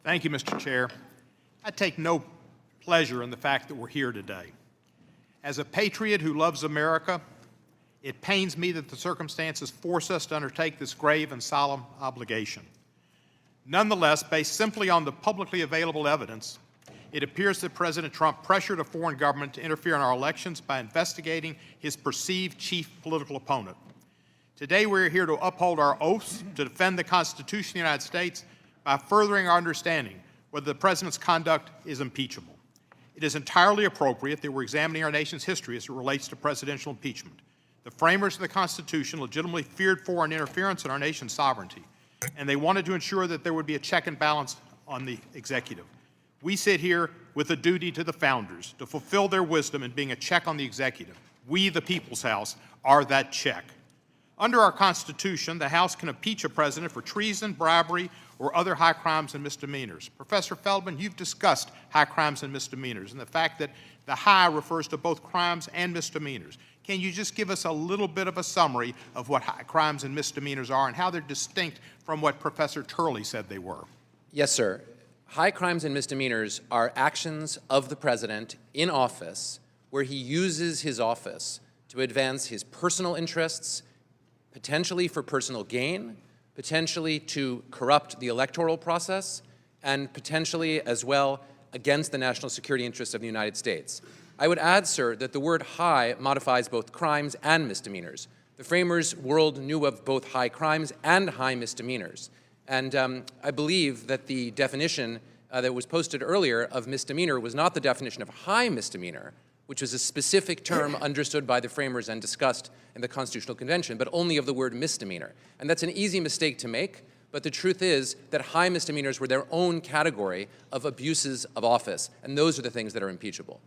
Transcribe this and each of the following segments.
Thank you, Mr. Chair. I take no pleasure in the fact that we're here today. As a patriot who loves America, it pains me that the circumstances force us to undertake this grave and solemn obligation. Nonetheless, based simply on the publicly available evidence, it appears that President Trump pressured a foreign government to interfere in our elections by investigating his perceived chief political opponent. Today, we're here to uphold our oaths to defend the Constitution of the United States by furthering our understanding whether the President's conduct is impeachable. It is entirely appropriate that we're examining our nation's history as it relates to presidential impeachment. The framers of the Constitution legitimately feared foreign interference in our nation's sovereignty, and they wanted to ensure that there would be a check and balance on the executive. We sit here with a duty to the founders to fulfill their wisdom in being a check on the executive. We, the People's House, are that check. Under our Constitution, the House can impeach a president for treason, bribery, or other high crimes and misdemeanors. Professor Feldman, you've discussed high crimes and misdemeanors and the fact that the high refers to both crimes and misdemeanors. Can you just give us a little bit of a summary of what high crimes and misdemeanors are and how they're distinct from what Professor Turley said they were? Yes, sir. High crimes and misdemeanors are actions of the president in office where he uses his office to advance his personal interests, potentially for personal gain, potentially to corrupt the electoral process, and potentially as well against the national security interests of the United States. I would add, sir, that the word high modifies both crimes and misdemeanors. The framers' world knew of both high crimes and high misdemeanors. And I believe that the definition that was posted earlier of misdemeanor was not the definition of high misdemeanor, which was a specific term understood by the framers and discussed in the Constitutional Convention, but only of the word misdemeanor. And that's an easy mistake to make, but the truth is that high misdemeanors were their own category of abuses of office, and those are the things that are impeachable.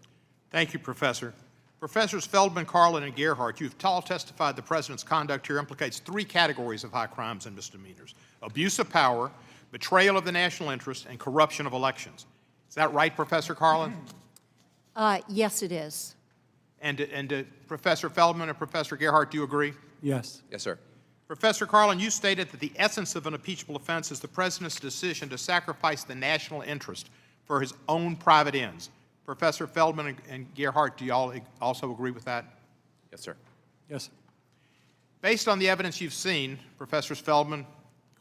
Thank you, Professor. Professors Feldman, Carlin, and Gerhardt, you've all testified the President's conduct here implicates three categories of high crimes and misdemeanors: abuse of power, betrayal of the national interest, and corruption of elections. Is that right, Professor Carlin? Yes, it is. And Professor Feldman and Professor Gerhardt, do you agree? Yes. Yes, sir. Professor Carlin, you stated that the essence of an impeachable offense is the President's decision to sacrifice the national interest for his own private ends. Professor Feldman and Gerhardt, do you all also agree with that? Yes, sir. Yes. Based on the evidence you've seen, Professors Feldman,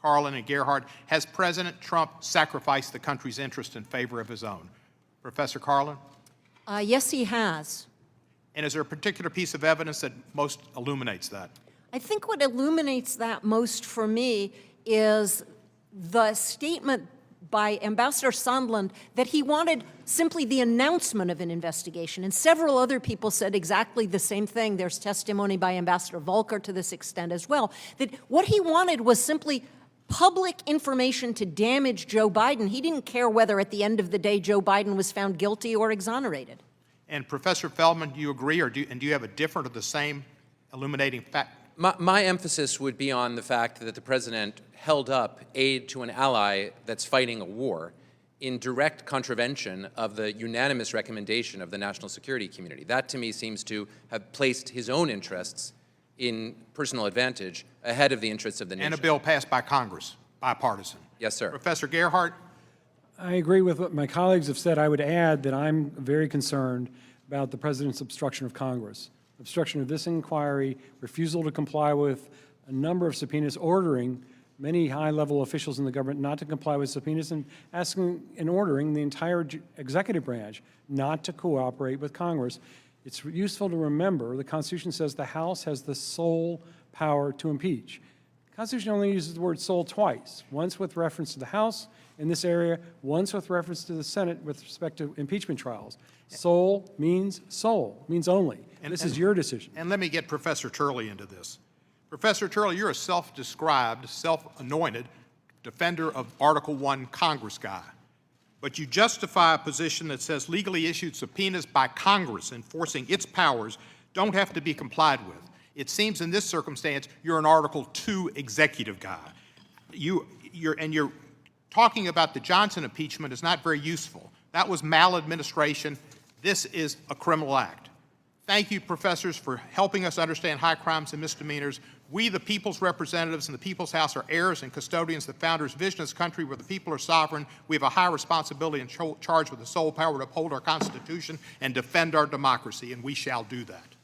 Carlin, and Gerhardt, has President Trump sacrificed the country's interest in favor of his own? Professor Carlin? Yes, he has. And is there a particular piece of evidence that most illuminates that? I think what illuminates that most for me is the statement by Ambassador Sondland that he wanted simply the announcement of an investigation. And several other people said exactly the same thing. There's testimony by Ambassador Volker to this extent as well, that what he wanted was simply public information to damage Joe Biden. He didn't care whether at the end of the day Joe Biden was found guilty or exonerated. And Professor Feldman, do you agree, or do you have a different or the same illuminating fact? My emphasis would be on the fact that the president held up aid to an ally that's fighting a war in direct contravention of the unanimous recommendation of the national security community. That, to me, seems to have placed his own interests in personal advantage ahead of the interests of the nation. And a bill passed by Congress, bipartisan. Yes, sir. Professor Gerhardt? I agree with what my colleagues have said. I would add that I'm very concerned about the President's obstruction of Congress, obstruction of this inquiry, refusal to comply with a number of subpoenas, ordering many high-level officials in the government not to comply with subpoenas, and asking and ordering the entire executive branch not to cooperate with Congress. It's useful to remember the Constitution says the House has the sole power to impeach. The Constitution only uses the word sole twice, once with reference to the House in this area, once with reference to the Senate with respect to impeachment trials. Sole means only. And this is your decision. And let me get Professor Turley into this. Professor Turley, you're a self-described, self-anointed defender of Article I Congress guy. But you justify a position that says legally issued subpoenas by Congress enforcing its powers don't have to be complied with. It seems in this circumstance you're an Article II executive guy. You're talking about the Johnson impeachment is not very useful. That was maladministration. This is a criminal act. Thank you, professors, for helping us understand high crimes and misdemeanors, We, the people's representatives in the People's House, are heirs and custodians of the founders' vision of this country where the people are sovereign. We have a high responsibility and charged with the sole power to uphold our Constitution and defend our democracy, and we shall do that.